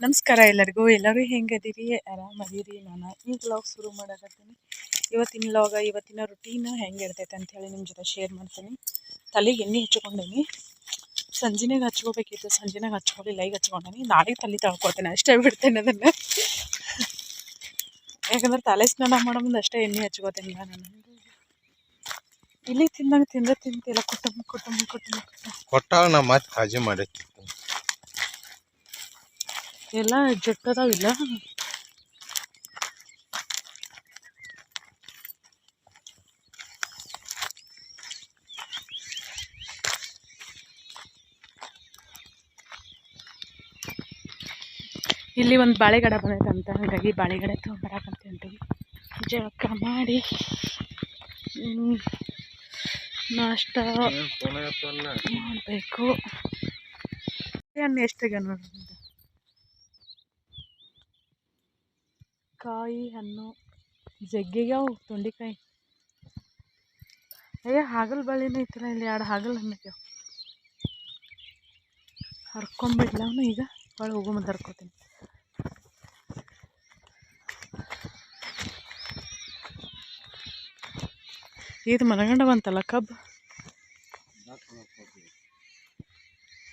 ನಮಸ್ಕಾರ ಎಲ್ಲರೂ ಹೆಂಗದಿರಿ? ಆರಾಮದಿರಿ? ನಾನು ಈ ವ್ಲಾಗ್ ಶುರು ಮಾಡಕತ್ತೀನಿ. ಇವತ್ತಿನ ರುಟೀನ್ ಹೆಂಗಿರ್ತೈತೆ ಅಂಥೇಳಿ ನಿಮ್ಮ ಜೊತೆ ಶೇರ್ ಮಾಡ್ತೀನಿ. ತಲೆಗೆ ಎಣ್ಣೆ ಹಚ್ಕೊಂಡೀನಿ. ಸಂಜೆನಾಗ ಹಚ್ಕೋಬೇಕಿತ್ತು, ಸಂಜೆನಾಗ ಹಚ್ಕೊಳ್ಳಿಲ್ಲ, ಈಗ ಹಚ್ಕೊಂಡೀನಿ. ನಾಳೆಗೆ ತಲೆ ತಳ್ಕೊಳ್ತೇನೆ, ಅಷ್ಟೇ ಬಿಡ್ತೇನೆ ಅದನ್ನು. ಯಾಕಂದ್ರೆ ತಲೆ ಸ್ನಾನ ಮಾಡೋ ಮುಂದೆ ಅಷ್ಟೇ ಎಣ್ಣೆ ಹಚ್ಕೋತೇನೆ ನಾನು. ಇಲ್ಲಿ ತಿಂತಿಲ್ಲ ಕುಟುಂಬ ಕೊಟ್ಟಾಗ ನಾ ಮತ್ತೆ ಕಾಜಿ ಮಾಡೈತಿ ಎಲ್ಲ ಜೊಟ್ಟದಾವಿಲ್ಲ. ಇಲ್ಲಿ ಒಂದು ಬಾಳೆಗಡ ಬಂದೈತಂತ, ಹಾಗಾಗಿ ಬಾಳೆಗಡೆ ತೊಗೊಂಬರಕಂತ ಹೊಂಟೀವಿ. ಜಳಕ ಮಾಡಿ ನಾಷ್ಟ ಮಾಡಬೇಕು. ಹಣ್ಣು ಎಷ್ಟಾಗ ನೋಡ್ರಿ, ಕಾಯಿ ಹಣ್ಣು ಜಗ್ಗಿಗ್ಯಾವು. ತೊಂಡೆಕಾಯಿ ಹಾಗಲ್ ಬಳ್ಳಿನೂ ಐತಿಲ್ಲ, ಇಲ್ಲಿ 2 ಹಾಗಲ್ ಹಣ್ಣಕ್ಯಾವ. ಹರ್ಕೊಂಬಿಡ್ಲ ಅವನು, ಈಗ ಭಾಳ ಹೋಗೋ ಮುಂದೆ ಹರ್ಕೋತೀನಿ. ಇದು ಮನಗಂಡ ಬಂತಲ್ಲ ಕಬ್ಬು.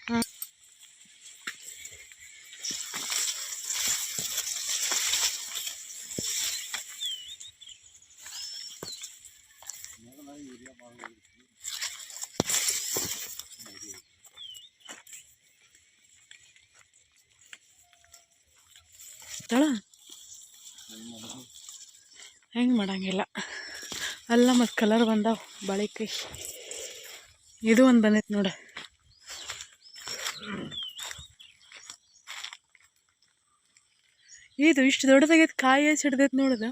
ಹಾಂ, ಹೆಂಗೆ ಮಾಡಂಗಿಲ್ಲ ಅಲ್ಲ. ಮತ್ತು ಕಲರ್ ಬಂದಾವ ಬಾಳೆಕಾಯಿ. ಇದು ಒಂದು ಬಂದೈತೆ ನೋಡ. ಇದು ಇಷ್ಟು ದೊಡ್ಡದಾಗೈತೆ, ಕಾಯಿ ಸಿಡ್ದೈತೆ ನೋಡುದ.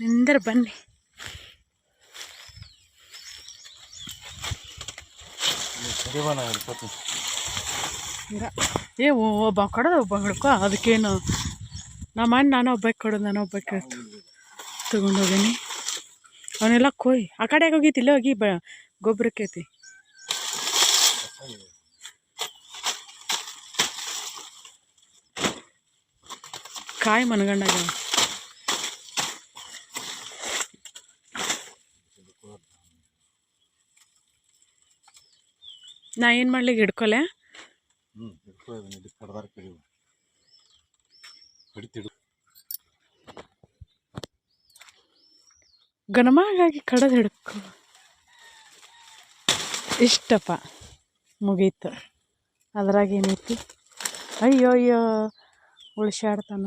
ನಿಂದರ ಬನ್ನಿ. ಒಬ್ಬ ಕೊಡೋದು ಒಬ್ಬ ಹಿಡ್ಕೊ, ಅದಕ್ಕೇನು ನಮ್ಮ ಅಣ್ಣ ನಾನು ಒಬ್ಬಕ್ಕೆ ಕೊಡೋದು, ನಾನು ಒಬ್ಬಕ್ಕೆ ತೊಗೊಂಡೋಗೀನಿ. ಅವನ್ನೆಲ್ಲ ಕೊಯ್ ಆ ಕಡೆ ಹೋಗೈತಿಲ್ಲ, ಹೋಗಿ ಗೊಬ್ಬರಕ್ಕೈತಿ. ಕಾಯಿ ಮನಗಂಡಾಗ ನಾ ಏನು ಮಾಡ್ಲಿಕ್ಕೆ ಹಿಡ್ಕೊಲೆ. ಗನಮಾಗಾಗಿ ಕಡದು ಹಿಡ್ಕೊ. ಇಷ್ಟಪ್ಪ ಮುಗೀತು. ಅದ್ರಾಗ ಏನೈತಿ? ಅಯ್ಯೋ ಉಳಿಸಾಡ್ತಾನ.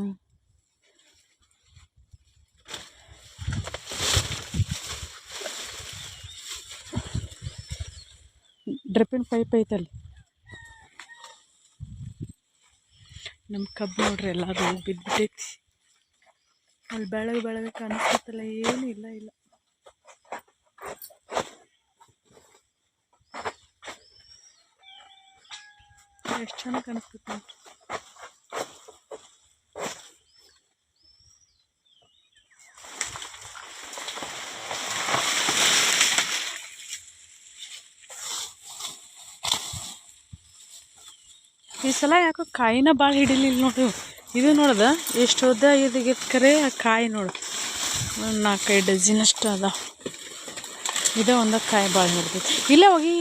ಡ್ರಿಪ್ಪಿನ ಪೈಪ್ ಐತಲ್ಲಿ. ನಮ್ಮ ಕಬ್ಬು ನೋಡ್ರಿ ಎಲ್ಲರೂ ಬಿದ್ದುಬಿಟ್ಟೈತಿ. ಅಲ್ಲಿ ಬೆಳಗ್ಗೆ ಕಾಣಿಸ್ತೈತಲ್ಲ, ಏನೂ ಇಲ್ಲ. ಎಷ್ಟು ಚೆನ್ನಾಗಿ ಕಾಣಿಸ್ತೈತಿ ನೋಡ್ರಿ. ಈ ಸಲ ಯಾಕೋ ಕಾಯಿನ ಭಾಳ ಹಿಡಿಲಿಲ್ಲ ನೋಡು. ಇದು ನೋಡ್ದ ಎಷ್ಟು ಉದ್ದ ಇದಕ್ಕೆ ಕರೆ ಆ ಕಾಯಿ ನೋಡು, ಒಂದು 4-5 ಡಜನಷ್ಟು ಅದ. ಇದೇ ಒಂದ ಕಾಯಿ ಭಾಳ ಹಿಡ್ದೈತಿ. ಇಲ್ಲೇ ಹೋಗಿ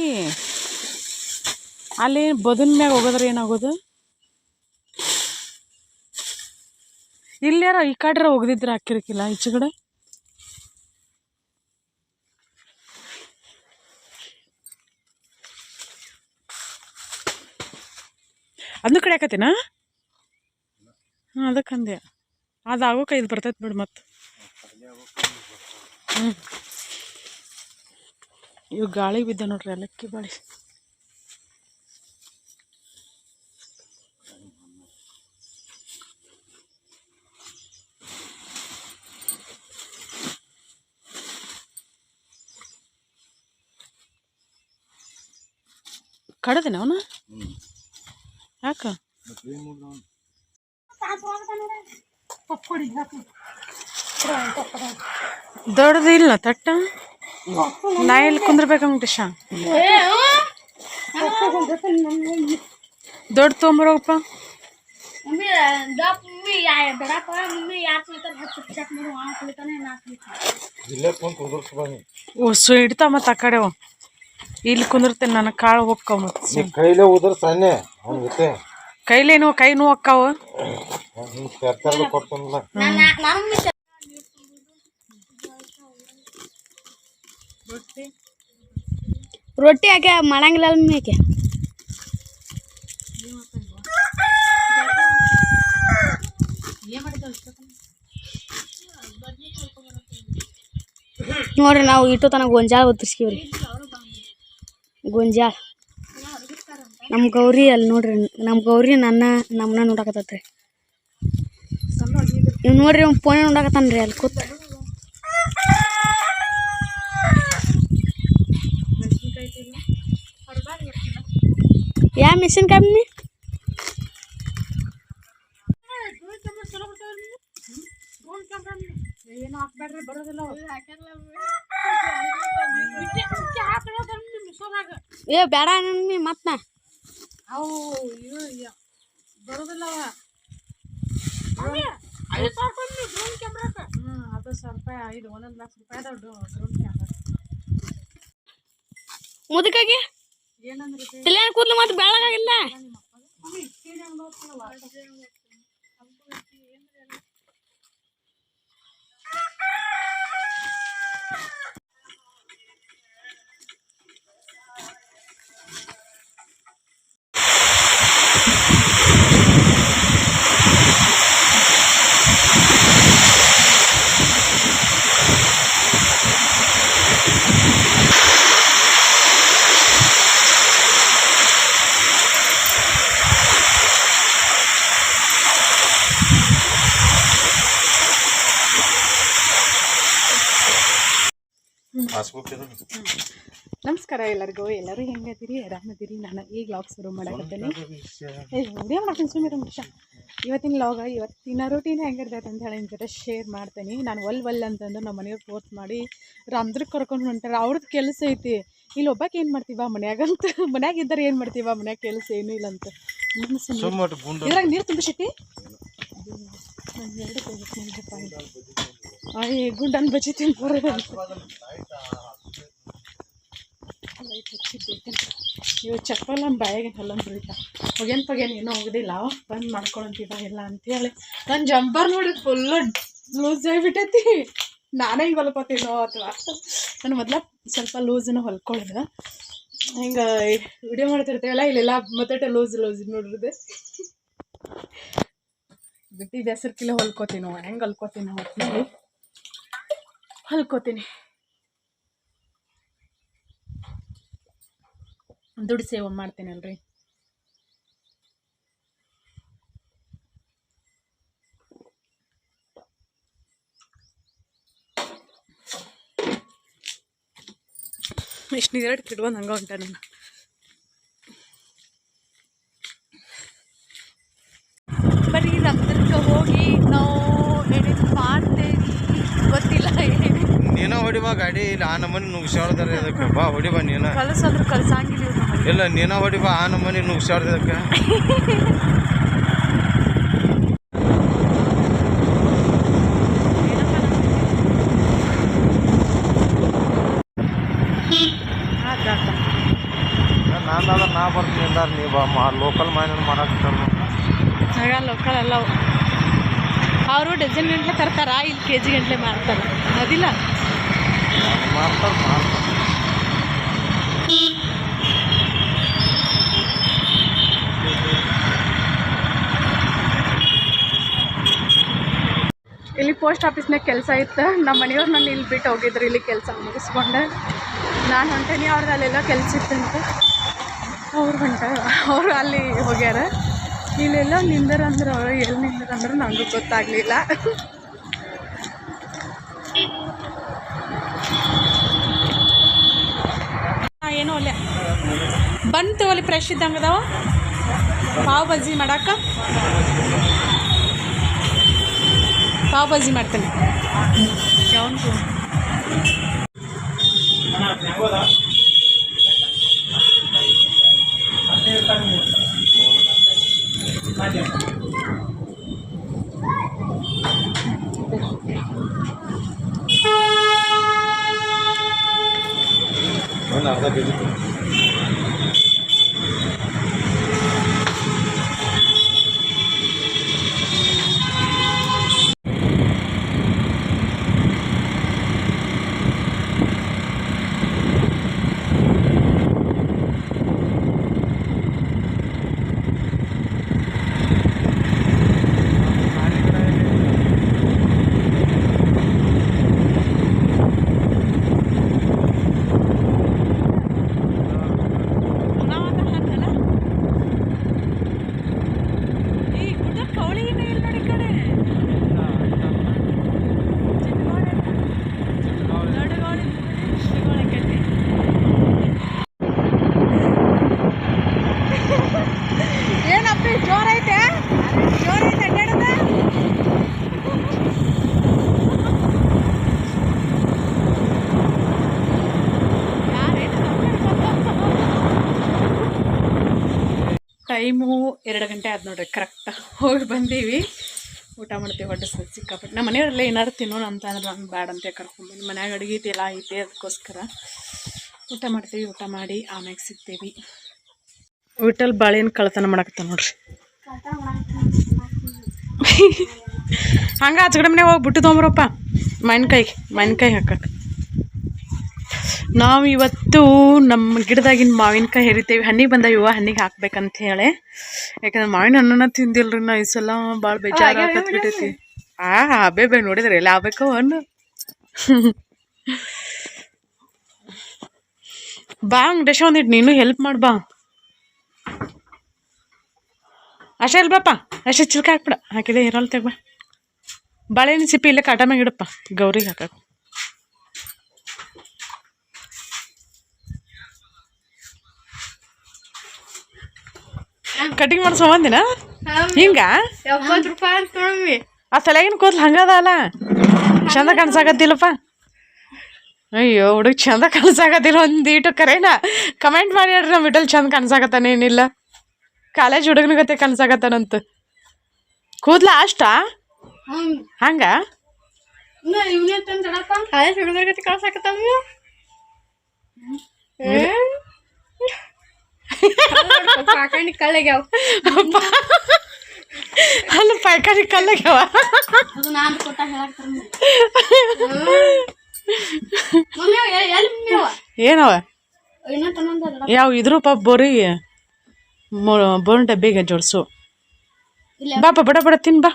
ಅಲ್ಲಿ ಬದುನ್ ಮ್ಯಾಗ ಹೋಗೋದ್ರೆ ಏನಾಗೋದು? ಇಲ್ಲಾರ ಈ ಕಡೆ ಹೋಗದಿದ್ರೆ ಹಾಕಿರ್ಕಿಲ್ಲ ಈಚೆ ಕಡೆ. ಅದನ್ನು ಕಡೆ ಹಾಕತ್ತೀನ. ಹಾಂ, ಅದಕ್ಕಂದೆ ಅದು ಆಗೋಕೆ ಇದು ಬರ್ತೈತೆ ಬಿಡು. ಮತ್ತು ಇವು ಗಾಳಿ ಬಿದ್ದ ನೋಡ್ರಿ, ಅಲಕ್ಕಿ ಬಾಳಿ. ಕಡದೇನ ಅವನ? ಯಾಕ ದೊಡ್ಡದು ಇಲ್ಲ ತಟ್ಟ? ನಾ ಎಲ್ಲಿ ಕುಂದ್ರಬೇಕಂಗಿಶ? ದೊಡ್ಡ ತೊಗೊಂಬರೋಪ್ಪ. ಒಸು ಇಡ್ತಾವ ಮತ್ತು ಆ ಕಡೆ ಇಲ್ಲಿ ಕುಂದಿರ್ತೇನೆ ನನಗೆ ಕಾಳು ಹೋಗ್ತಾವ ಮತ್ತು ಕೈಲೇ ಉದ್ರ ಸನ್ನೆ ಅವ್ನ ಜೊತೆ ಕೈಲೇನು ಕೈ ನೋವು ಅಕ್ಕಾವ. ಕೊಡ್ತಾನಲ್ಲ ರೊಟ್ಟಿ ಯಾಕೆ ಮಾಡಂಗಿಲ್ಲ ಮೇಕೆ ನೋಡ್ರಿ ನಾವು ಇಟ್ಟು ತನಕ ಗೊಂಜಾಳ ಒತ್ತಿಸ್ಕೀವ್ರಿ. ಗೊಂಜಾಳ ನಮ್ಮ ಗೌರಿ ಅಲ್ಲಿ ನೋಡ್ರಿ, ನಮ್ಮ ಗೌರಿ ನಮ್ಮನ್ನ ನೋಡಕತ್ತೈತ್ರಿ. ಇವ್ ನೋಡ್ರಿ ಅವ್ನು ಫೋನ್ ನೋಡಕತ್ತಾನ್ರಿ ಅಲ್ಲಿ ಕೂತ್. ಯಾ ಮೆಣಸಿನ್ಕಾಯಿ ಮಮ್ಮಿ? ಏನು ಹಾಕ್ಬೇಡ್ರಿ ಬರೋದಿಲ್ಲ. ಏ ಬೇಡ ಮಮ್ಮಿ ಮತ್ತ ಅವು ಬರೋದಿಲ್ಲ. ಅದು ಸ್ವಲ್ಪ ಇದು 1 ಲಕ್ಷ ರೂಪಾಯಿ ಡ್ರೋನ್ ಕ್ಯಾಮ್ರಾ. ಮುದಕಾಗಿ ಏನಂದ್ರೆ ತಿಲ್ಯಾನ ಕೂದ್ಲು ಮತ್ತೆ ಬೆಳಗಾಗಿಲ್ಲ. ನಮಸ್ಕಾರ ಎಲ್ಲರಿಗೂ. ಎಲ್ಲರೂ ಹೆಂಗದಿರಿ? ಆರಾಮದಿರಿ? ನಾನು ಈಗ ಲಾಗ್ ಶುರು ಮಾಡಕತ್ತೇನೆ. ವಿಡಿಯೋ ಮಾಡ್ತೀನಿ ಸುಮ್ಮನೆ ನಿಮಿಷ. ಇವತ್ತಿನ ಲಾಗ ಇವತ್ತಿನ ರೂಟೀನ್ ಹೆಂಗಿರ್ತೈತೆ ಅಂತ ಹೇಳಿ ನಿಮ್ಮ ಜೊತೆ ಶೇರ್ ಮಾಡ್ತೀನಿ. ನಾನು ಒಲ್ ಅಂತಂದು ನಮ್ಮ ಮನೆಯವ್ರು ಫೋರ್ಸ್ ಮಾಡಿ ರಾಮ್ದ್ರಿಗೆ ಕರ್ಕೊಂಡು ಹೊಂಟಾರೆ. ಅವ್ರದ್ದು ಕೆಲಸ ಐತಿ. ಇಲ್ಲಿ ಒಬ್ಬಕ್ಕೆ ಏನು ಮಾಡ್ತೀವ ಮನ್ಯಾಗಂತ, ಮನ್ಯಾಗ ಇದ್ದಾರೆ ಏನು ಮಾಡ್ತೀವ, ಮನ್ಯಾಗ ಕೆಲಸ ಏನೂ ಇಲ್ಲ ಅಂತ. ಇದ್ರಾಗ ನೀರು ತುಂಬಿಸಿಟ್ಟಿ ಗುಂಡನ್ ಬಜ್ಜಿ ತಿನ್ಬಾರ್ದು ಅಂತ ಲೈಟ್ ಹಚ್ಚಿದ್ದೈತೆ. ಇವು ಚಪ್ಪಲ್ ನಮ್ಮ ಬಾಯಾಗೆ ಹಲ್ಲಂಬ್ರಿತ ಹೊಗೇನು ಏನೂ ಹೋಗೋದಿಲ್ಲ. ಬಂದು ಮಾಡ್ಕೊಳಂತಿದ್ದ ಇಲ್ಲ ಅಂಥೇಳಿ ನನ್ನ ಜಂಪರ್ ನೋಡಿ ಫುಲ್ಲು ಲೂಸ್ ಆಗಿಬಿಟ್ಟೈತಿ. ನಾನೇ ಹಿಂಗೆ ಹೊಲ್ಕೋತೀನೋ ಅಥವಾ ನಾನು ಮೊದಲ ಸ್ವಲ್ಪ ಲೂಸನ್ನು ಹೊಲ್ಕೊಳ್ಳೋದು. ಹಿಂಗೆ ವಿಡಿಯೋ ಮಾಡ್ತಿರ್ತೇವಲ್ಲ ಇಲ್ಲೆಲ್ಲ ಮತ್ತೆ ಲೂಸ್ ನೋಡ್ರದು ಬಿಟ್ಟು ಬೆಸರ್ಕಿಲ್ಲ ಹೊಲ್ಕೋತೀನೋ ಹೆಂಗೆ ಹೊಲ್ಕೋತೀನೋ ಹೊತ್ತಿನಲ್ಲಿ ಹೊಲ್ಕೋತೀನಿ. ದುಡ್ಡು ಸೇವ್ ಮಾಡ್ತೀನಲ್ರಿ. ಇಷ್ಟು ನೀರಾಡಿ ಕಿಡ್ಕೊಂಡು ಹಂಗೆ ಹೊಂಟ ನಾನು. ಬರೀ ರಕ್ತಕ್ಕೆ ಹೋಗಿ ನಾವು ಎಡಿಟ್ ಮಾಡ್ತೇವೆ ಗೊತ್ತಿಲ್ಲ. ನೀನ ಹೊಡಿಬಾ ಗಾಡಿ ಇಲ್ಲ ಆ ನಮ್ಮನೆ ನುಗ್ಸಾಡ್ದಾರೆ ಅದಕ್ಕೆ ಬಾ ಹೊಡಿಬಾ. ನೀನ ಕಲಸಂದ್ರೆ ಕಲ್ಸಂಗಿಲ್ಲ ಇಲ್ಲ ನೀನ ಹೊಡಿಬಾ ಆ ನಮ್ಮನೆ ನುಗ್ಸಾಡ್ದಕ್ಕೆ. ನಾನಾದ್ರೆ ನಾ ಬರ್ತೀನಿ ಎಲ್ಲಾರು ನೀ ಬಾ ಲೋಕಲ್ ಮೈನ್ ಮಾಡಾಕ್ತಾರ. ಆಗ ಲೋಕಲ್ ಎಲ್ಲ ಅವರು ಡಜನ್ ಗಂಟ್ಲೆ ತರ್ತಾರ, ಇಲ್ಲಿ KG ಗಂಟ್ಲೆ ಮಾರ್ತಾರೆ. ಅದಿಲ್ಲ ಮಾಡ್ತಾರೆ. ಇಲ್ಲಿ ಪೋಸ್ಟ್ ಆಫೀಸ್ನಾಗ ಕೆಲಸ ಇತ್ತು. ನಮ್ಮ ಮನೆಯವ್ರು ನಾನು ಇಲ್ಲಿ ಬಿಟ್ಟು ಹೋಗಿದ್ರು. ಇಲ್ಲಿ ಕೆಲಸ ಮುಗಿಸ್ಕೊಂಡು ನಾನು ಹೊಂಟೇನಿ. ಅವ್ರದ್ದು ಅಲ್ಲೆಲ್ಲ ಕೆಲಸ ಇತ್ತಂತ ಅವ್ರು ಅವರು ಅಲ್ಲಿ ಹೋಗ್ಯಾರ. ಇಲ್ಲೆಲ್ಲ ನಿಂದರಂದ್ರೆ ಅವರು ಎಲ್ಲಿ ನಿಂದರಂದ್ರೆ ನನಗೂ ಗೊತ್ತಾಗಲಿಲ್ಲ. ಏನೋ ಅಲ್ಲೇ ಬಂತು ಅಲ್ಲಿ ಫ್ರೆಶ್ ಇದ್ದಂಗೆ ಅದಾವ ಪಾವ್ ಬಜ್ಜಿ ಮಾಡಾಕ. ಪಾವ್ ಬಜ್ಜಿ ಮಾಡ್ತೇನೆ. ಯಾವನು ಟೈಮು 2 ಗಂಟೆ ಆದ ನೋಡ್ರಿ ಕರೆಕ್ಟ್. ಹೋಗಿ ಬಂದೀವಿ, ಊಟ ಮಾಡ್ತೀವಿ. ಹೊಟ್ಟೆ ಸಿಕ್ಕಾಪಟ್ಟೆ. ನಮ್ಮ ಮನೆಯವರೆಲ್ಲ ಏನಾರು ತಿನ್ನೋಣ ಅಂತ ಅಂದ್ರೆ ನಾನು ಬ್ಯಾಡ ಅಂತ ಕರ್ಕೊಂಡ್ಬಂದು ಮನ್ಯಾಗ ಅಡುಗೆ ಎಲ್ಲ ಐತೆ, ಅದಕ್ಕೋಸ್ಕರ ಊಟ ಮಾಡ್ತೀವಿ. ಊಟ ಮಾಡಿ ಆಮ್ಯಾಗ ಸಿಗ್ತೇವಿ. ವಿಠಲ್ ಬಾಳೆಹಣ್ಣು ಕಳ್ತನ ಮಾಡಕತ್ತ ನೋಡ್ರಿ. ಹಂಗೆ ಆಚೆ ಕಡೆ ಮನೆ ಹೋಗಿ ಬಿಟ್ಟು ತೊಗೊಂಬರಪ್ಪ ಮಾವಿನಕಾಯಿ ಹಾಕಕ್ಕೆ. ನಾವು ಇವತ್ತು ನಮ್ಮ ಗಿಡದಾಗಿನ ಮಾವಿನಕಾಯಿ ಹೆರಿತೇವೆ. ಹಣ್ಣಿಗೆ ಬಂದಾವ, ಹಣ್ಣಿಗೆ ಹಾಕ್ಬೇಕಂತ ಹೇಳಿ. ಯಾಕಂದ್ರೆ ಮಾವಿನ ಹಣ್ಣನ್ನ ತಿಂದಿಲ್ರಿ ನಾ ಈ ಸಲ. ಭಾಳ ಬೇಜಾರು ಬಿಟ್ಟೈತಿ. ಬೇಬೇ ನೋಡಿದ್ರಿ ಎಲ್ಲ ಆಗ್ಬೇಕು ಹಣ್ಣು. ಬಾ ವೆಂಕಟೇಶ ಒಂದಿಟ್ಟು ನೀನು ಹೆಲ್ಪ್ ಮಾಡಿ ಬಾ. ಅಷ್ಟೇ ಅಲ್ಬಪ್ಪ, ಅಷ್ಟೇ ಚಿಲ್ಕ ಹಾಕ್ಬಿಡ. ಹಾಕಿದೆ ಇರಲ್ಲ ತೆಗ್ಬಾ. ಬಾಳೆಹಣ್ಣು ಸಿಪ್ಪಿ ಇಲ್ಲೇ ಕಾಟ ಮ್ಯಾಗ ಇಡಪ್ಪ, ಗೌರಿಗೆ ಹಾಕ. ಕಟಿಂಗ್ ಮಾಡ್ಸೋಂದಿನ ಹಿಂಗ 70 ರೂಪಾಯಿ ಅಂತ ನೋಡ್ವಿ. ಆ ತಲೆಗಿನ ಕೂದಲು ಹಂಗದ ಅಲ್ಲ, ಚಂದ ಕಾಣಿಸಾಕತ್ತಿಲ್ಲಪ್ಪ. ಅಯ್ಯೋ ಹುಡುಗ ಚಂದ ಕಾಣಿಸಾಕತ್ತಿಲ್ಲ. ಒಂದೀಟು ಕರೇನಾ ಕಮೆಂಟ್ ಮಾಡಿ ಹೇಳ್ರಿ, ನಮ್ಮ ವಿಠಲ್ ಚಂದ ಕಾಣಿಸಾಕತ್ತಾನ ಏನಿಲ್ಲ. ಕಾಲೇಜ್ ಹುಡುಗನ ಗತೆ ಕಾಣಿಸಾಕತ್ತಾನಂತ. ಕೂದ್ಲ ಅಷ್ಟ ಹಂಗ ಕಾಲೇಜ್ ಹುಡುಗರ ಗತಿ ಕಳ್ಸಾಕತ್ತಾವ. ಕಳ್ಳೆಗ್ಯಾವ ಅಲ್ಲ ಪಾಯ್ಕಾನಿ ಕಲ್ಲಾಗ್ಯಾವ. ಏನವ ಯಾವ ಇದ್ರಪ್ಪ ಬೋರಿ ಬೋರ್ನ್ ಡಬ್ಬಿಗೆ ಜೋಡ್ಸು. ಬಾಪ ಬಡ ಬಡ ತಿನ್ ಬಾ.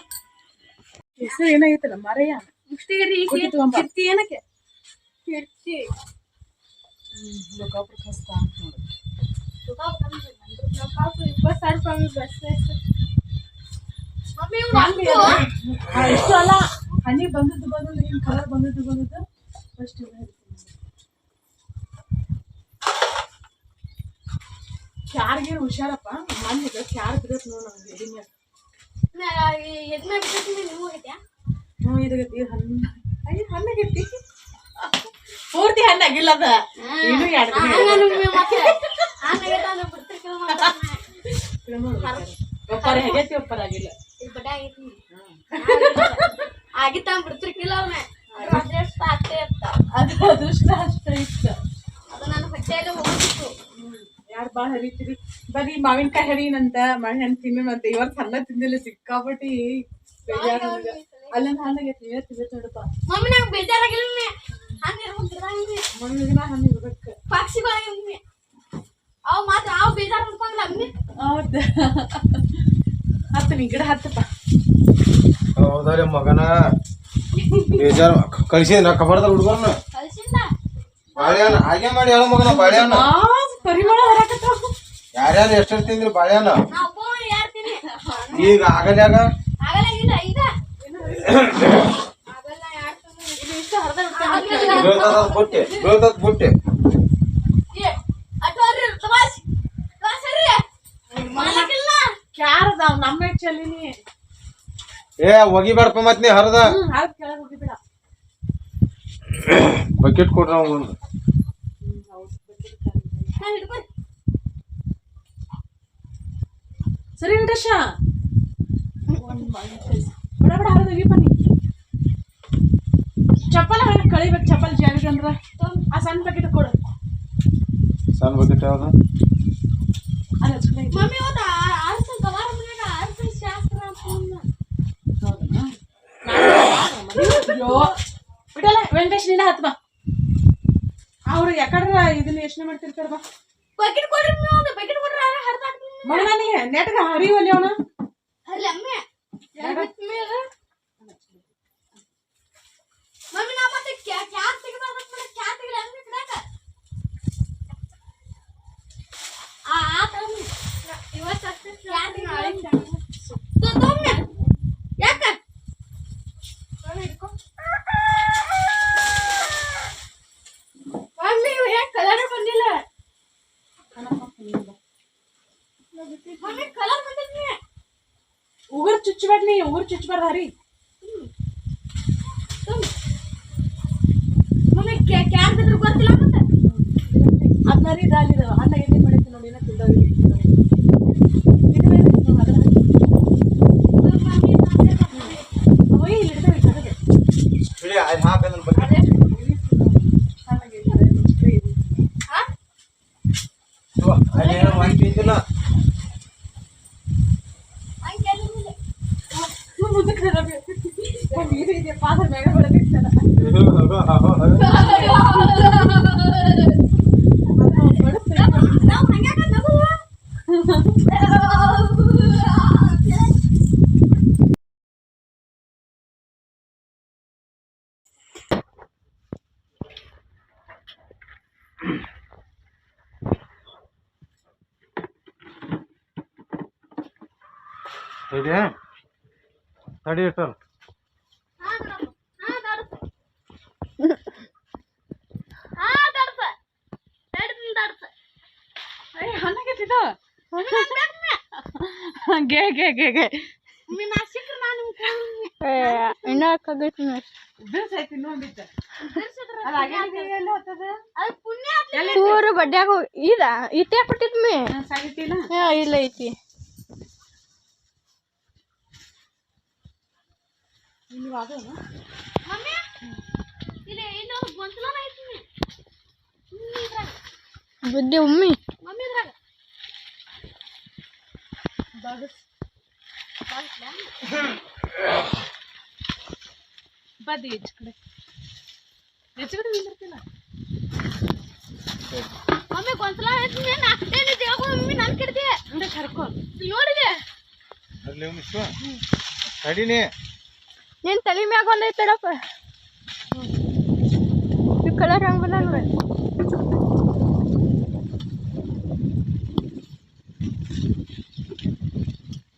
ಹೆಸರು ಏನಾಗೈತಲ್ಲ ಮರೆಯ ಏನಕ್ಕೆ ಇಷ್ಟು ಅಲ್ಲ. ಹನಿ ಬಂದದ್ದು ಹಿಂಗೆ ಕಲರ್ ಬಂದದ್ದು ಫಸ್ಟ್ ಕ್ಯಾರ್ಗೆ ಹುಷಾರಪ್ಪ. ಮನೇಲಿ ಕ್ಯಾರ್ ಬಿಡತ್ ನೋಡ ಇದಾಗೈತಿ. ಹಣ್ಣಾಗೈತಿ ಪೂರ್ತಿ ಹಣ್ಣಾಗಿಲ್ಲ. ಅದ ಇನ್ನು 2 ಒಪ್ಪರ ಹೇಗೈತಿ, ಒಪ್ಪರ ಆಗಿಲ್ಲ. ಆಗಿತ್ತ ಬಿಡ್ತಿರ್ಕಿಲ್ಲ ಅದು ಅದೃಷ್ಟ ಅಷ್ಟ ಇಷ್ಟ. ಅದು ನನ್ನ ಹೊಟ್ಟೆಯಲ್ಲಿ ಹೋಗಿತ್ತು. ಯಾರು ಭಾಳ ಹರಿತೀರಿ ಬರೀ ಮಾವಿನಕಾಯಿ ಹರಿನಂತ ಮಾವಿನ ತಿನ್ನೋಣಂತ. ಇವತ್ತು ಹಣ್ಣ ತಿಂದಿಲ್ಲ ಸಿಕ್ಕಾಪಟ್ಟಿ ಬೇಜಾರ. ಅಲ್ಲೊಂದು ಹಣ್ಣಾಗೈತಿ, ನೋಡಪ್ಪ. ಮಮ್ಮಿ ನಂಗೆ ಬೇಜಾರಾಗಿಲ್ಲ. ಮಣ್ಣಿನ ಹಣ್ಣು ಇರ್ಬೇಕು. ಪಕ್ಷಿಗಳು ಅವು ಮಾತ್ರ ಅವು ಬೇಜಾರು ಮಾಡ್ಕೊಂಡ್ಲ ಅಮ್ಮಿ. ಹೌದ ಹತ್ತು ನೀ ಗಿಡ ಹತ್ತಪ್ಪ. ಹೌದಾರೆ ಮಗನ ಬೇಜಾರು ಕಳಿಸಿದ ಕಬರ್ದ ಹುಡುಗರ್ನ ಕಳ್ಸಿಲ್ಲ. ಬಾಳೆಹಣ್ಣು ಹಾಗೆ ಮಾಡಿ ಹೇಳ ಮಗನ. ಬಾಳೆಹಣ್ಣು ಪರಿಮಳ ಹೊರಕತ್ತಾವ. ಯಾರ್ಯಾರು ಎಷ್ಟು ತಿಂದ್ರಿ ಬಾಳೆಹಣ್ಣು? ನಾ ಒಬ್ಬ ಯಾರ್ತೀನಿ ಈಗ ಆಗಲ್ಯಾಗ ಆಗಲ್ಲ. ಇಲ್ಲ ಈಗ ಆಗಲ್ಲ. ಇಷ್ಟು ಹರ್ದ ಬೀಳ್ತದ ಬುಟ್ಟೆ ಕ್ಯಾರದಾವ್ ನಮ್ಮ ಹೆಚ್ಚಲ್ಲಿನಿ. ಒಗಿಬೇಡಪ್ಪ ಮತ್ ನೀ ಹರದ ಕೆಳಗೆ ಹೋಗಿಬೇಡ. ಬಕೆಟ್ ಕೊಡ್ರ ಒಂದು. ಸರಿ ವೆಂಕಟೇಶ ಬಡ ಬಡ ಹರದವಿ ಬನ್ನಿ. ಚಪ್ಪಲ್ ಕಳಿಬೇಕು. ಚಪ್ಪಲ್ ಜಾಗ ಅಂದ್ರ ಆ ಸಣ್ಣ ಬಕೆಟ್ ಕೊಡು. ಸಣ್ಣ ಬಕೆಟ್ ಯಾವ್ದು? ಮಮ್ಮಿ ಹೋದ ಆರ್ಸಲ್ ಕವಾರ ಮನ್ಯಾಗ ಆರ್ಸಲ್ ಶಾಸ್ತ್ರ ಬಿಡಲ್ಲ. ವೆಂಕಟೇಶ್ ನಿಂದ ಹತ್ ಬಾ. ಅವ್ರು ಯಾಕಡ್ರ ಇದನ್ನ ಯೋಚನೆ ಮಾಡ್ತಿರ್ತಾರ. ಬಾ ಬಕೆಟ್ ಕೊಡ್ರಿ. ಬಕೆಟ್ ಕೊಡ್ರಿ. ಹರ್ದಾಡ್ತೀನಿ ಮಗನ ನೀ ನೆಟ್ಗ ಹರಿವಲ್ಲಿ ಅವನ ಅಲ್ಲಿ ಅಮ್ಮೆ ಮಮ್ಮಿ ನಾ ಮತ್ತೆ ಕ್ಯಾರ್ ತೆಗಿಬಾರ್ದು. ಕ್ಯಾರ್ ತೆಗಿಲ್ಲ ಅಮ್ಮಿ ಬಿಡಾಕ. ಇವತ್ತು ಅಷ್ಟೇ ಕ್ಯಾರ್ ತೆಗಿಲ್ಲ. ಯಾಕ ಮಮ್ಮಿ ಹೇಗೆ ಕಲರ್ ಬಂದಿಲ್ಲ? ಮಮ್ಮಿ ಕಲರ್ ಬಂದಿದ್ನಿ. ಉಗುರು ಚುಚ್ಚಬೇಡ. ನೀ ಉಗುರು ಚುಚ್ಚಬಾರ್ದು ಹರಿ. ಮಮ್ಮಿ ಕ್ಯಾರ್ ಬಿದ್ರು ಗೊತ್ತಿಲ್ಲ. ಮತ್ತೆ ಅದನ್ನ ಹರಿ ಇದಾಲಿದ ಹಣ್ಣಾಗ ಎಣ್ಣೆ ಮಾಡಿತ್ತು ನೋಡಿ. ಏನೋ ತಿಂದೋಗಿ ತಿಂದಿಲ್ಲ ತಡಿ ಇಟ್ಟಲ್ಲ ಗೆ ಗೆ ಗೆ ಗೆ ಇನ್ನ ಹಾಕಾಗೈತಿ ಪೂರ ಬಡ್ಡ್ಯಾಗ ಇದ ಇಟ್ಟೆ ಕೊಟ್ಟಿದ್ಮಿ ಇಲ್ಲ ಐತಿ ಬುದ್ಧಿ ಉಮ್ಮಿ ಬದಿ ಹೆಚ್ಚು ಕಡೆ ನಿಂದಿರ್ತಿಲ್ಲ ಮಮ್ಮಿ ಗೊಂದಲ ಹೇಳ್ತೀನಿ ಮಮ್ಮಿ ನಾನು ಕೆಡ್ತಿ ಅಂದ್ರೆ ಕರ್ಕೊ ನೋಡಿದೆ ಅಲ್ಲಿ ತಡಿನಿ ನಿನ್ ತಲೆ ಮ್ಯಾಗ ಒಂದೈತಡಪ್ಪ ಈ ಕಲರ್ ಹಂಗ ಬಂದ ನೋಡಿ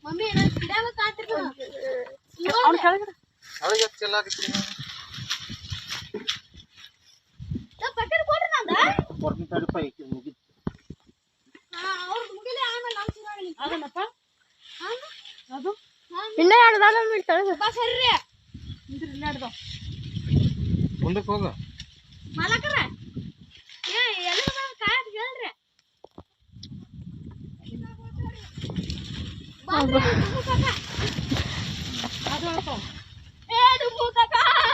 ಮಮ್ಮಿ ನಾನು ಗಿಡಾಗ ಕಾತಿರ್ತೀನಿ ಅವ್ನು ಕೆಳಗಡೆ ಅವಳಿಗೆ ಚೆಲ್ಲಾಕತ್ತೀನಿ ಪಟ್ಟೆಡ್ ಕೊಡ್ರಿ ನಂದ ಕೊಡ್ತೀನಿ ತಡಿಪ ಈಕಿ ಮುಗಿತು ಅವ್ರ ಮುಗಿಲೆ ಆಮೇಲೆ ನಾನು ಸುರಾಗಲಿ ಅದನ್ನಪ್ಪ ಅದು ಇನ್ನ ಎರಡು ದಾನ ಬಿಡ್ತಾಳೆ ಬಾ ಸರಿ ನಿಂದ್ರಿ ಇಲ್ಲ ಹಿಡ್ದು ಮುಂದಕ್ಕೆ ಹೋಗ ಮಾಲಕರ ಎಲ್ಲ ಕಾಯತ್ ಹೇಳ್ರಿ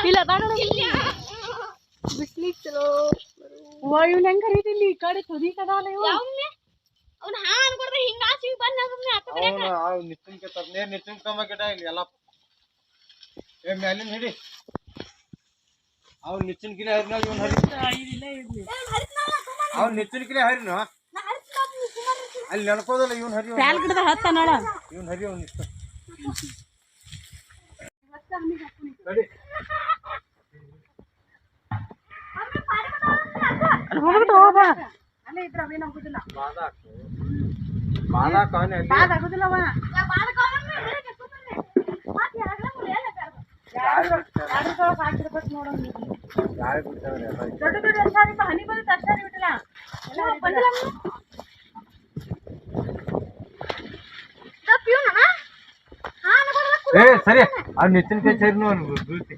ಇಲ್ಲ ಬಿಸ್ಲಿಕ್ ಚಲೋ ಇವ್ನು ಹೆಂಗ ಕರೀತಿಲ್ಲ ಈ ಕಡೆ ತುದಿ ಕದಾಲ ಇವ ಅವ್ನ ಹಾನ್ ಕೊಡ್ದೆ ಹಿಂಗ ಆಸಿ ಬಂದ ಸುಮ್ಮನೆ ಹತ್ತ ಅವನು ನಿತ್ತಿನ್ಕೆ ತಪ್ಪನೇ ನಿತ್ತಿನ್ಕಮ್ಮ ಗಿಡ ಇಲ್ಲಿ ಎಲ್ಲ ಏ ಮ್ಯಾಲಿನ ಹಿಡಿ ಅವ್ನು ನಿಚ್ಚಿನ ಗಿಡ ಹರಿನಾಗ ಇವನು ಹರಿ ಅವ್ನು ನಿಚ್ಚಿನ ಗಿಡ ಹರಿನು ಅಲ್ಲಿ ನೆನ್ಕೋದಲ್ಲ ಇವನು ಹರಿ ಪ್ಯಾಲ್ ಗಿಡದ ಹತ್ತ ನೋಡ ಇವನು ಹರಿ ಅವ್ನು ನಿಚ್ಚ ತಡಿ ಹೋಗ್ಬಿಟ್ಟು ಹೋಗ ಅಲ್ಲೇ ಇದ್ರ ಅವೇನು ಆಗುದಿಲ್ಲ ಬಾಲ ಕಾನೆ ಅಲ್ಲಿ ಬಾದ ಆಗುದಿಲ್ಲವ ಹಾಕಿರ್ಬೇಕು ನೋಡೋಣ ಯಾರು ಬಿಡ್ತಾವ್ರೆ ಎಲ್ಲ ದೊಡ್ಡ ದೊಡ್ಡ ಅರ್ಸಾರಿ ಹನಿ ಬಂದು ತರ್ಸಾರಿ ಬಿಟ್ಟಿಲ್ಲ ಎಲ್ಲ ಬಂದಿಲ್ಲ ಏ ಸರಿ ಅವ್ನು ನಿಚ್ಚಿನ ಸೇರಿನು ಅವ್ನು ಬೀಳ್ತಿ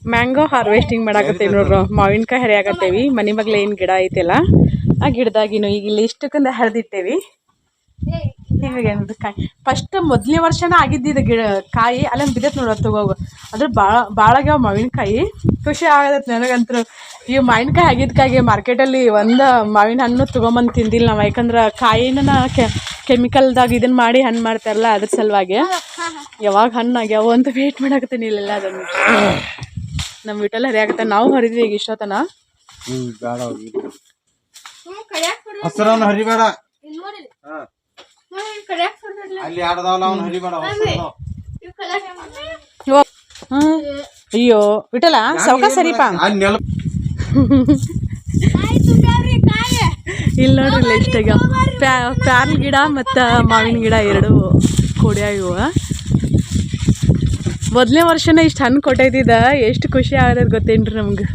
ಮ್ಯಾಂಗೋ ಹಾರ್ವೆಸ್ಟಿಂಗ್ ಮಾಡಾಕತ್ತೇವಿ ನೋಡ್ರು ಮಾವಿನಕಾಯಿ ಹರಿಯಾಕತ್ತೇವಿ ಮನೆ ಮಗ್ಲ ಏನು ಗಿಡ ಐತೆಲ್ಲ ಆ ಗಿಡದಾಗಿನು ಈಗ ಇಲ್ಲಿ ಇಷ್ಟಕ್ಕಂದ ಹರಿದಿಟ್ಟೇವಿ ಹಿಂಗಾಗಿ ಕಾಯಿ ಫಸ್ಟ್ ಮೊದಲನೇ ವರ್ಷನ ಆಗಿದ್ದಿದ್ದು ಗಿಡ ಕಾಯಿ ಅಲ್ಲೊಂದು ಬಿದ್ದತ್ ನೋಡೋದು ತಗೋಗು ಅದ್ರ ಭಾಳಾಗ್ಯಾವ ಮಾವಿನಕಾಯಿ ಖುಷಿ ಆಗತ್ತೆ ನನಗಂತೂ ಈ ಮಾವಿನಕಾಯಿ ಆಗಿದ್ದಕ್ಕಾಗಿ ಮಾರ್ಕೆಟಲ್ಲಿ ಒಂದು ಮಾವಿನ ಹಣ್ಣು ತೊಗೊಂಬಂದು ತಿಂದಿಲ್ಲ ನಾವು ಯಾಕಂದ್ರೆ ಕಾಯಿನ ಕೆಮಿಕಲ್ದಾಗ ಇದನ್ನ ಮಾಡಿ ಹಣ್ಣು ಮಾಡ್ತಾರಲ್ಲ ಅದ್ರ ಸಲುವಾಗಿ ಯಾವಾಗ ಹಣ್ಣು ಆಗ್ಯಾವ ಅಂತ ವೇಟ್ ಮಾಡಾಕತ್ತೀನಿ ಇಲ್ಲೆಲ್ಲ ಅದನ್ನು ನಮ್ಮ ವಿಟಲ್ ಹರಿಯಾಕತ್ತ ನಾವು ಹರಿದ್ವಿ ಈಗ ಇಷ್ಟೊತ್ತನ ಹಸಿರವನ್ನ ಹರಿಬೇಡ ಅಲ್ಲಿ ಆಡದವಲ್ಲ ಅವ್ನು ಹರಿಬೇಡ ಅಯ್ಯೋ ವಿಠಲ ಸೌಕ ಸರಿಪಾ ಅಲ್ಲಿ ನೆಲ ಇಲ್ಲಿ ನೋಡ್ರಿ ಇಲ್ಲ ಇಷ್ಟಾಗ ಪ್ಯಾರ್ಲ್ ಗಿಡ ಮತ್ತು ಮಾವಿನ ಗಿಡ ಎರಡು ಕೊಡ್ಯಾವ ಇವ ಮೊದಲನೇ ವರ್ಷನ ಇಷ್ಟು ಹಣ್ಣು ಕೊಟ್ಟೈತಿದ ಎಷ್ಟು ಖುಷಿ ಆಗದ ಗೊತ್ತೇನ್ರಿ ನಮ್ಗೆ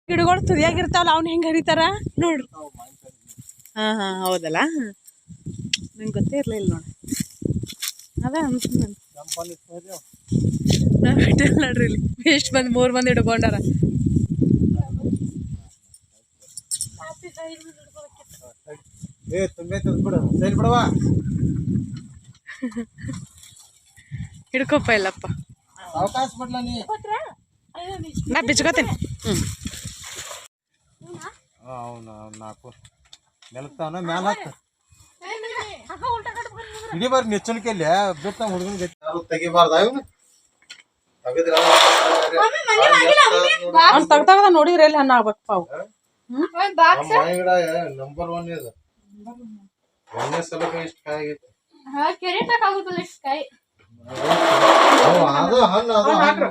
ಗಿಡಗಳು ತುದಿಯಾಗಿರ್ತಾವಲ್ಲ ಅವ್ನು ಹೆಂಗೆ ಹರಿತಾರ ನೋಡ್ರಿ ಹಾಂ ಹೌದಲ್ಲ ನಂಗೆ ಗೊತ್ತೇ ಇರಲಿಲ್ಲ ನೋಡಿ ಅದ ಅನ್ಸುತ್ತೆ ನಾವು ಬಿಟ್ಟಿಲ್ಲ ನೋಡ್ರಿ ಇಲ್ಲಿ ಎಷ್ಟು ಮಂದಿ 3 ಮಂದಿ ಹಿಡ್ಕೊಂಡಾರ ಹಿಡ್ಕೊಪ್ಪ ಇಲ್ಲಪ್ಪ ಅವಕಾಶ ಬಿಡ್ಲ ನೀ ನಾ ಬಿಚ್ಕೋತೀನಿ. ಅವನು ನಾಲ್ಕು ನೆಲಕ್ತಾವನ ಮ್ಯಾಲ ಹತ್ತ ಇಡೀ ಬಾರಿ ನೆಚ್ಚಣಿಕೆಯಲ್ಲಿ ಬಿತ್ತ ಹುಡುಗನ ಗತಿ ತೆಗಿಬಾರ್ದ ಇವನು ತೆಗೆದ್ರ ಅವ್ನು ತೆಗ್ದಾಗ ನೋಡಿದ್ರೆ ಎಲ್ಲಿ ಹಣ್ಣು ಆಗ್ಬೇಕಪ್ಪ ಅವು. ಗಿಡ ನಂಬರ್ 1 ಇದು ಒಂದೇ ಸಲಕ್ಕೆ ಇಷ್ಟು ಕಾಯಿ ಆಗೈತಿ. ಅದು ಹಣ್ಣು ಅದು ಹಣ್ಣು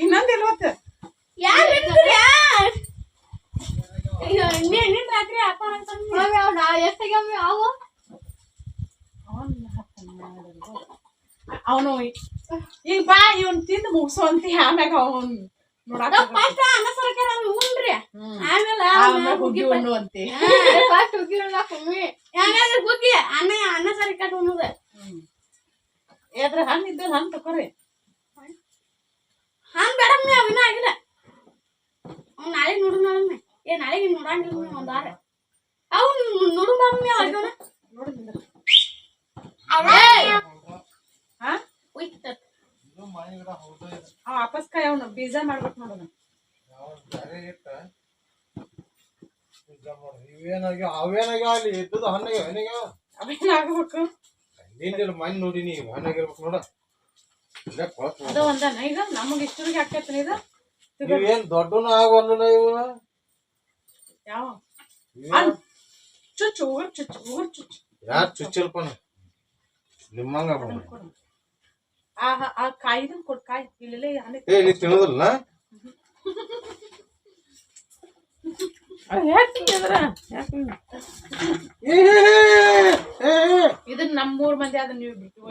ಇನ್ನೊಂದು ಇಲ್ವತ್ತ ಅವನು ಈಗ ಬಾ ಇವನ್ ತಿಂದು ಮುಗಿಸುವಂತ ಆಮ್ಯಾಗ ಅವನ್ ಹುಗ್ಗಿ ಉಣ್ಣುವಂತೆ ಎದ್ರ ಹಣ್ಣು ಇದ್ದ ಹಣ್ಣು ತಕೋರಿ. ನಾಳೆಗೆ ನೋಡೋಣ ನಾಳೆಗೆ ನೋಡಂಗಿಲ್ಲ ಒಂದ್ ವಾರ ಅವ್ ನೋಡು ಮಮ್ಮಿ ವಾಪಸ್ ಅವನು ಬೀಜ ಮಾಡ್ಬೇಕು ನೋಡೋಣ. ಅವೇನಾಗ್ಯಾವ ಅಲ್ಲಿ ಇದ್ದದ ಹಣ್ಣಾಗ್ಯಾವ ಅವೇನ್ ಆಗ್ಬೇಕು ನಿಂದಿಲ್ಲ ಮಣ್ಣು ನೋಡಿನಿ ಹಣ್ಣಾಗಿರ್ಬೇಕು ನೋಡ. ಅದು ಒಂದನ ಈಗ ನಮಗ್ ಇಷ್ಟರಿಗೆ ಹಾಕೈತಿ ಇದು ಇವೇನ್ ದೊಡ್ಡನು ಆಗೋಲ್ಲ ಇವ ಯಾವ ಚುಚ್ಚು ಊರ್ ಚುಚ್ಚು ಊರ್ ಚುಚ್ಚು ಯಾರು ಚುಚ್ಚಲ್ಪನ ನಿಮ್ಮಂಗ ಆ ಕಾಯಿದನ್ ಕೊಡ್ ಕಾಯಿ ಇಲ್ಲೇ ಏ ನೀ ತಿನ್ನೋದಿಲ್ಲ ಇದನ್ನ ನಮ್ಮೂರ್ ಮಂದಿ ಅದನ್ನ ನೀವು ಬಿಟ್ಟು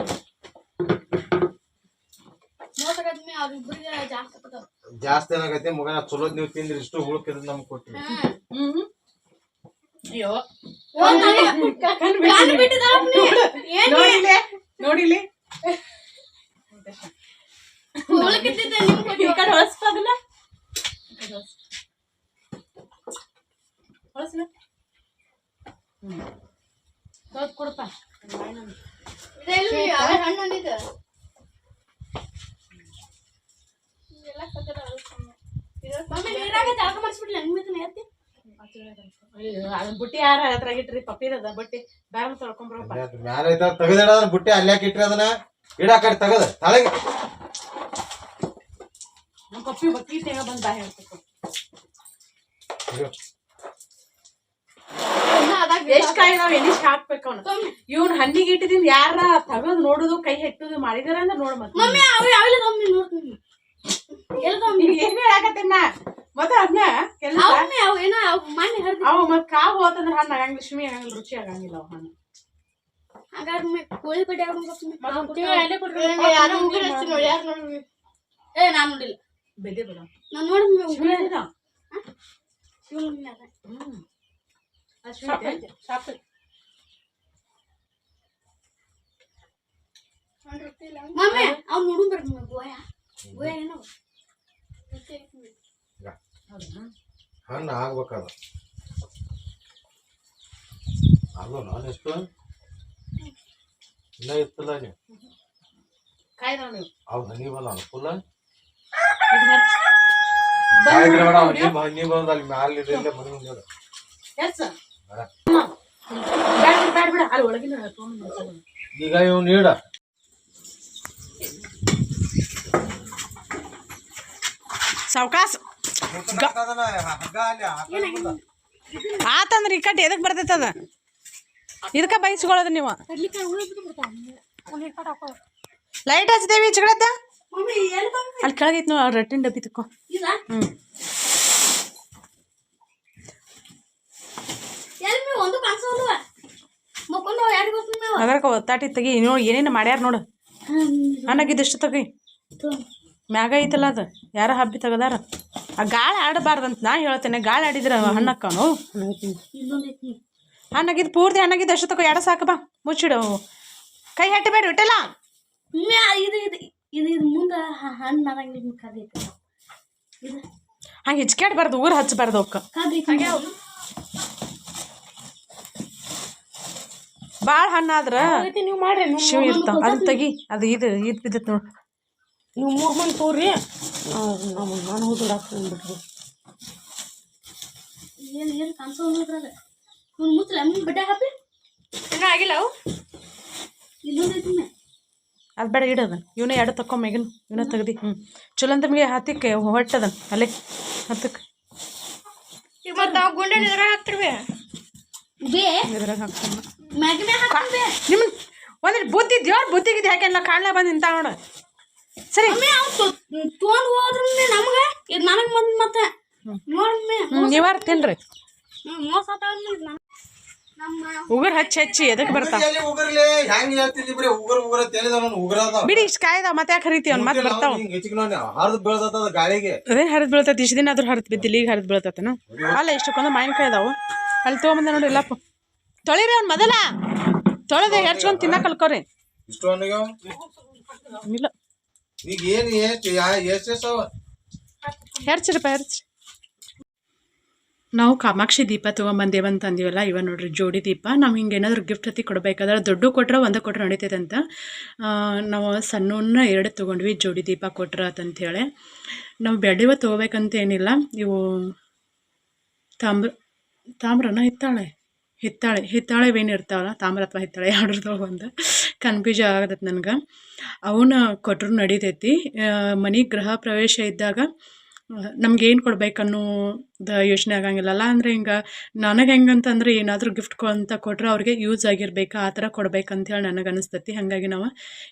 ಜಾಸ್ತಿ ಏನಾಗೈತಿ ಮಗನ ಚಲೋ ನೀವು ತಿಂದ್ರಿ ಇಷ್ಟು ಹುಳುಕಿದ್ ನಮ್ಗೆ ಕೊಟ್ಟಿರಿ. ಅಯ್ಯೋ ನೋಡಿಲಿ ಈ ಕಡೆ ಹೊಳಸ್ಕೋದಿಲ್ಲ ಹೊಳಸ್ಲ ಕೊಡಪ್ಪ ಅದನ್ನ ಬುಟ್ಟಿ ಯಾರ ಅದ್ರಾಗ ಇಟ್ರಿ ಪಪ್ಪಿರದ ಬುಟ್ಟಿ ಬ್ಯಾಗ್ ತೊಳ್ಕೊಂಬರಪ್ಪ ಮ್ಯಾಲ ಐತ ತೆಗದಿಡ ಬುಟ್ಟಿ ಅಲ್ಯಾಕ ಇಟ್ರಿ ಅದನ್ನ ಇಡ ಕಡೆ ತೆಗದ ತಳಗೆ ನಮ್ಮ ಪಪ್ಪಿ ಬಕ್ಕಿ ತೇಗ ಬಂದ್ ಬಾ ಹೇಳ್ಬೇಕು ಎಷ್ಟ್ ಕಾಯಿ ನಾವ್ ಎಲ್ಲಿಸ್ಟ್ ಹಾಕ್ಬೇಕು ಅವನು ಇವ್ನ ಹಣ್ಣಿಗೆ ಇಟ್ಟಿದಿಂದ ಯಾರ ತಗದ್ ನೋಡುದು ಕೈ ಹೆಟ್ಟುದು ಮಾಡಿದಾರ ಅಂದ್ರ ನೋಡ್ ಮತ್ತೆ ಏನ್ ಹೇಳಾಕತ್ತೀನ ಮತ್ತ ಅದನ್ನ ಕೆಲಸ ಅವ ಮತ್ ಕಾವು ಹೋತಂದ್ರ ಹಣ್ಣು ಆಗಂಗಿಲ್ಲ ಶಿಮಿ ಆಗಂಗಿಲ್ಲ ರುಚಿ ಆಗಂಗಿಲ್ಲ ಅವ ಹಣ್ಣು ಕೋಳಿ ಪಟ್ಟಿ ನಾನ್ ನೋಡಿಲ್ಲ ಬೆದೆ ಬಿಡ ನಾನ್ ನೋಡಿ ಮಮ್ಮಿ ಅವ್ ನೋಡು ಬರ್ತೀನಿ ಗೋಯ ಗೋಯ ಏನೋ ಹಣ್ಣು ಆಗ್ಬೇಕದ ಅದು ನಾನು ಎಷ್ಟು ಇನ್ನ ಇತ್ತಲ್ಲ ನೀವು ಕಾಯಿ ನೋಡಿ ಅವ್ ಹನಿ ಬಲ್ಲ ಫುಲ್ಲ ಹನಿ ಬಂದ ಅಲ್ಲಿ ಮ್ಯಾಲ ಮನೆ ಮುಂದೆ ಎಸ್ ಬ್ಯಾಡ ಬಿಡ ಅಲ್ಲಿ ಒಳಗಿನ ಈಗ ಇವ್ ನೀಡ ಸಾವಕಾಶ ಆತಂದ್ರ ಈ ಕಟ್ಟಿ ಎದಕ್ ಬರ್ತೈತ ಅದ ಇದಕ್ಕ ಬಯಸ್ಕೊಳ್ಳೋದು ನೀವು ಲೈಟ್ ಹಚ್ದೇವಿ ಚಿಗಳತ್ತ ಅಲ್ಲಿ ಕೆಳಗೈತ್ ನೋ ರಟ್ಟಿನ ಡಬ್ಬಿ ತಕೋ ಅದ್ರಕ ಒತ್ತಾಟಿ ತೆಗಿ ನೋಡು ಏನೇನು ಮಾಡ್ಯಾರ ನೋಡು ಅನ್ನಗಿದ್ದಷ್ಟು ತೆಗಿ ಮ್ಯಾಗ ಐತಲ್ಲ ಅದು ಯಾರ ಹಬ್ಬಿ ತೆಗದಾರ ಆ ಗಾಳಿ ಆಡಬಾರ್ದಂತ ನಾ ಹೇಳ್ತೇನೆ ಗಾಳಿ ಆಡಿದ್ರ ಹಣ್ಣಕ್ಕನು ಹಣ್ಣಾಗಿದ್ದು ಪೂರ್ತಿ ಹಣ್ಣಾಗಿದ್ದು ಅಷ್ಟು ತಗೋ ಎಡ ಸಾಕು ಬಾ ಮುಚ್ಚಿಡು ಕೈ ಹಟ್ಟಬೇಡ ಇಟ್ಟಲ್ಲ ಹಂಗೆ ಹಿಚ್ಕಾಡ್ಬಾರ್ದು ಊರು ಹಚ್ಚಬಾರ್ದು ಅವಕ್ಕ ಭಾಳ ಹಣ್ಣಾದ್ರ ಆಗೈತಿ ನೀವು ಮಾಡ್ರಿ ಶಿವ ಇರ್ತಾವ ಅದನ್ನ ತೆಗಿ ಅದು ಇದು ಬಿದ್ದೈತೆ ನೋಡು. ನೀವು 3 ಮಂದಿ ತೋರಿ ನಾನು ಹೋಗಿ ಹಾಕ್ತೀನಿ ಬಿಟ್ರು ಏನು ಕಾಣಿಸೋದ್ರಾಗ ಇವ್ನು ಮುಚ್ಚಲ ಬಡ್ಡೆ ಹಾಕಿ ಏನೋ ಆಗಿಲ್ಲ ಅವು ಇಲ್ಲೋದೈತಿ ಅದು ಬೇಡ ಇಡೋದನ್ ಇವನೇ ಎರಡು ತಕ್ಕೊಂಬೇಗನು ಇವನ ತೆಗ್ದು ಚಲೋ ನಮಗೆ ಹತ್ತಿಕ್ಕೆ ಹೊಟ್ಟದನ್ ಅಲ್ಲೇ ಹತ್ತಕ್ಕೆ ಮತ್ತು ಆ ಗುಂಡೆ ಇದ್ರಾಗ ಹಾಕ್ತಿರ್ಬೇ ಇದ್ರಾಗ ಹಾಕ್ತಾನ ಮ್ಯಾಗಿ ಮ್ಯಾಗ ಹಾಕ್ತಿರ್ಬೇ ನಿಮ್ಮ ಒಂದ್ರೆ ಬುದ್ಧಿ ದೇವ್ರ ಬುದ್ಧಿಗಿದ್ದು ಯಾಕೆಲ್ಲ ಕಾಣ್ಲ ಬಂದು ನಿಂತ ನೋಡ ಸರಿ ತೊಗೊಂಡು ಹೋದ್ರು ನಮ್ಗೆ ಇದು ನನಗೆ ಬಂದು ಮತ್ತೆ ನೋಡಿ ನೀವಾರ ತಿನ್ರಿ ಮೋಸ ನಮ್ಮ ಉಗುರು ಹಚ್ಚಿ ಎದಕ್ಕೆ ಬರ್ತಾವ ಉಗುರ್ಲಿ ಹೆಂಗ್ ಹೇಳ್ತಿದ್ದಿ ಬರೀ ಉಗುರ ತಿಳಿದ ಉಗುರದ ಬಿಡಿ ಇಷ್ಟು ಕಾಯ್ದಾವ ಮತ್ತೆ ಯಾಕೆ ಹರಿತೀವಿ ಅವ್ನು ಮತ್ತೆ ಬರ್ತಾವ ಹರಿದ್ ಬೀಳ್ತದ ಗಾಳಿಗೆ ಅದೇ ಹರಿದ್ ಬೀಳ್ತೈತಿ ಇಷ್ಟು ದಿನ ಆದ್ರೂ ಹರಿದ್ ಬಿದ್ದಿಲ್ಲ ಈಗ ಹರಿದ್ ಬೀಳ್ತೈತನ ಅಲ್ಲ ಇಷ್ಟಕ್ಕೊಂದು ಮಾವಿನಕಾಯಿ ಅದಾವು ಅಲ್ಲಿ ತೊಗೊಂಬಂದ ನೋಡಿ ಇಲ್ಲಪ್ಪ ತೊಳಿರಿ ಅವ್ನು ಮೊದಲ ತೊಳೆದೆ ಹೆರ್ಚ್ಕೊಂಡು ತಿನ್ನ ಕಲ್ಕೋರಿ ಇಷ್ಟು ಇಲ್ಲ ಈಗ ಏನ್ ಎಷ್ಟವ ಹೆರ್ಚ್ರಪ್ಪ ಹೆರ್ಚ್ರಿ ನಾವು ಕಾಮಾಕ್ಷಿ ದೀಪ ತೊಗೊಂಬಂದೇವು ಅಂತ ಅಂದಿವಲ್ಲ ಇವ ನೋಡ್ರಿ ಜೋಡಿ ದೀಪ ನಾವು ಹಿಂಗೆ ಏನಾದರೂ ಗಿಫ್ಟ್ ಹತ್ತಿ ಕೊಡ್ಬೇಕಾದ್ರೆ ದೊಡ್ಡ ಕೊಟ್ರೆ ಒಂದು ಕೊಟ್ರೆ ನಡೀತೈತೆ ಅಂತ ನಾವು ಸಣ್ಣವನ್ನ 2 ತೊಗೊಂಡ್ವಿ ಜೋಡಿ ದೀಪ ಕೊಟ್ರ ಅಂತಂಥೇಳಿ ನಾವು ಬೆಳ್ಳಿವ ತೊಗೋಬೇಕಂತ ಏನಿಲ್ಲ ಇವು ತಾಮ್ರನ ಹಿತ್ತಾಳೆ ವೇನ್ ಇರ್ತಾವಲ್ಲ ತಾಮ್ರ ಅಥವಾ ಹಿತ್ತಾಳೆ ಯಾವ್ದ್ರದಾಗ ಒಂದು ಕನ್ಫ್ಯೂಸ್ ಆಗತೈತೆ ನನಗೆ ಅವನ್ನ ಕೊಟ್ಟರು ನಡೀತೈತಿ ಮನೆ ಗೃಹ ಪ್ರವೇಶ ಇದ್ದಾಗ ನಮ್ಗೇನು ಕೊಡ್ಬೇಕನ್ನೋದು ಯೋಚನೆ ಆಗಂಗಿಲ್ಲಲ್ಲ ಅಂದರೆ ಹಿಂಗೆ ನನಗೆ ಹೆಂಗಂತಂದ್ರೆ ಏನಾದರೂ ಗಿಫ್ಟ್ ಅಂತ ಕೊಟ್ರೆ ಅವ್ರಿಗೆ ಯೂಸ್ ಆಗಿರ್ಬೇಕು ಆ ಥರ ಕೊಡ್ಬೇಕಂತೇಳಿ ನನಗೆ ಅನಿಸ್ತೈತಿ ಹಾಗಾಗಿ ನಾವು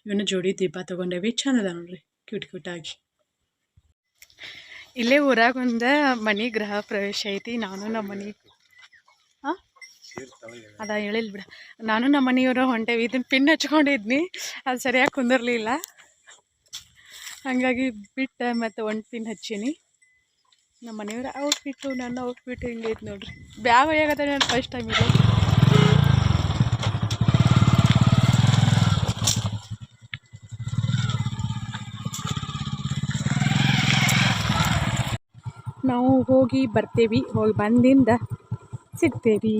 ಇವನ್ನ ಜೋಡಿ ದೀಪ ತೊಗೊಂಡೇವಿ ಚೆಂದದ ನೋಡ್ರಿ ಕ್ಯೂಟಾಗಿ ಇಲ್ಲೇ ಊರಾಗ ಒಂದು ಮನೆ ಗೃಹ ಪ್ರವೇಶ ಐತಿ ನಾನು ನಮ್ಮ ಮನೆ ಹಾಂ ಅದ ಹೇಳಿಲ್ಲ ಬಿಡ ನಾನು ನಮ್ಮ ಮನೆಯವರು ಹೊಂಟೇವಿ ಇದನ್ನು ಪಿನ್ ಹಚ್ಕೊಂಡಿದ್ನಿ ಅದು ಸರಿಯಾಗಿ ಕುಂದಿರ್ಲಿಲ್ಲ ಹಾಗಾಗಿ ಬಿಟ್ಟು ಮತ್ತು ಒಂದು ಪಿನ್ ಹಚ್ಚೀನಿ ನಮ್ಮ ಮನೆಯವ್ರ ಔಟ್ಫಿಟ್ಟು ನನ್ನ ಔಟ್ಫಿಟ್ಟು ಹಿಂಗೈತೆ ನೋಡ್ರಿ ಬ್ಯಾಗ್ ಒಯ್ಯಾಗತ್ತೆ ನಾನು ಫಸ್ಟ್ ಟೈಮ್ ಇದೆ ನಾವು ಹೋಗಿ ಬರ್ತೇವಿ ಹೋಗಿ ಬಂದಿಂದ ಸಿಗ್ತೇವಿ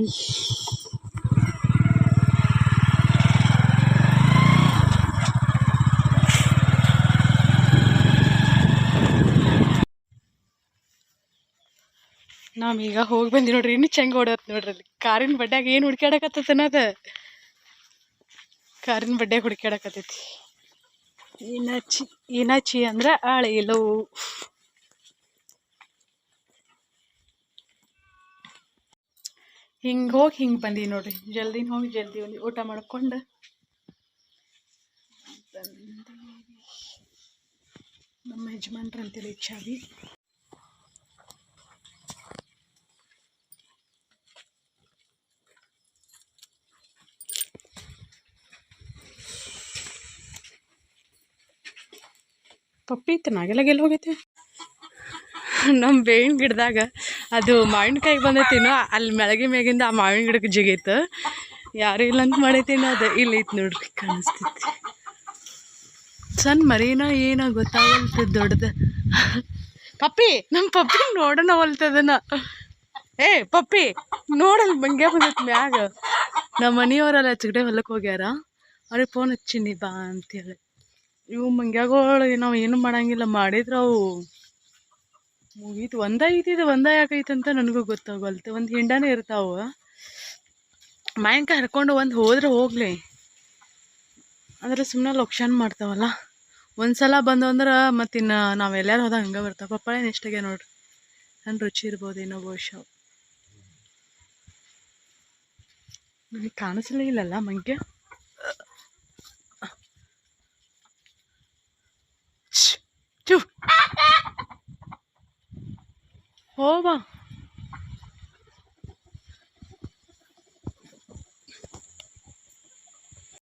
ನಾವೀಗ ಹೋಗಿ ಬಂದಿ ನೋಡ್ರಿ ಇನ್ನು ಚೆಂಗೆ ಓಡೋತ್ ನೋಡ್ರಿ ಅಲ್ಲಿ ಕಾರಿನ ಬಡ್ಡ್ಯಾಗ ಏನು ಹುಡ್ಕ್ಯಾಡಕತ್ತನದ ಕಾರಿನ ಬಡ್ಡ್ಯಾಗ ಹುಡ್ಕ್ಯಾಡಕತ್ತೈತಿ ಏನಾಚಿ ಅಂದ್ರೆ ಆಳೇಲೋ ಹಿಂಗೆ ಹೋಗಿ ಹಿಂಗೆ ಬಂದೀವಿ ನೋಡ್ರಿ ಜಲ್ದಿನ ಹೋಗಿ ಜಲ್ದಿ ಒಂದು ಊಟ ಮಾಡ್ಕೊಂಡು ನಮ್ಮ ಯಜಮಾನ್ರು ಅಂತೇಳಿ ಚಾವಿ ಪಪ್ಪಿ ಇತ್ತು ನಾಗೆಲ್ಲ ಹೋಗೈತೆ ನಮ್ಮ ಬೇವಿನ ಗಿಡದಾಗ ಅದು ಮಾವಿನಕಾಯಿ ಬಂದೈತಿನೋ ಅಲ್ಲಿ ಮೆಳಗಿ ಮ್ಯಾಗಿಂದ ಆ ಮಾವಿನ ಗಿಡಕ್ಕೆ ಜಿಗೈತೆ ಯಾರು ಇಲ್ಲ ಅಂತ ಮಾಡೈತೇನೋ ಅದು ಇಲ್ಲಿ ಐತೆ ನೋಡ್ರಿ ಕಾಣಿಸ್ತೈತಿ ಸಣ್ಣ ಮರಿನೋ ಏನೋ ಗೊತ್ತಾಗಲ್ತದ ದೊಡ್ಡದು ಪಪ್ಪಿ ನಮ್ಮ ಪಪ್ಪಿ ನೋಡೋಣ ಹೊಲ್ತದನ ಏ ಪಪ್ಪಿ ನೋಡಲ್ ಮಂಗ್ಯ ಬಂದೈತಿ ಮ್ಯಾಗ ನಮ್ಮ ಮನೆಯವರೆಲ್ಲ ಚಿಗಡೆ ಹೊಲಕ್ಕೆ ಹೋಗ್ಯಾರ ಅವ್ರಿಗೆ ಫೋನ್ ಹಚ್ಚೀನಿ ಬಾ ಅಂತೇಳಿ ಇವು ಮಂಗ್ಯಾಗಳು ನಾವು ಏನು ಮಾಡಂಗಿಲ್ಲ ಮಾಡಿದ್ರೆ ಅವು ಮುಗೀತು ಒಂದ ಯಾಕೈತಂತ ನನಗೂ ಗೊತ್ತಾಗಲ್ತು ಒಂದು ಹಿಂಡಾನೇ ಇರ್ತಾವೆ ಮಾವಿನಕಾಯಿ ಹರ್ಕೊಂಡು ಒಂದು ಹೋದ್ರೆ ಹೋಗ್ಲಿ ಅಂದ್ರೆ ಸುಮ್ಮನೆ ಲೊಕ್ಷನ್ ಮಾಡ್ತಾವಲ್ಲ ಒಂದು ಸಲ ಬಂದು ಅಂದ್ರೆ ಮತ್ತಿನ್ನು ನಾವು ಎಲ್ಲಾರು ಹೋದಾಗ ಹಂಗೆ ಬರ್ತಾವೆ ಪಪ್ಪಾಳೆ ನೆಕ್ಸ್ಟಾಗೆ ನೋಡ್ರಿ ನನ್ನ ರುಚಿ ಇರ್ಬೋದೇನೋ ಬಹುಶಃ ನನಗೆ ಕಾಣಿಸಲೇ ಇಲ್ಲಲ್ಲ ಮಂಗ್ಯ ಹೋವಾ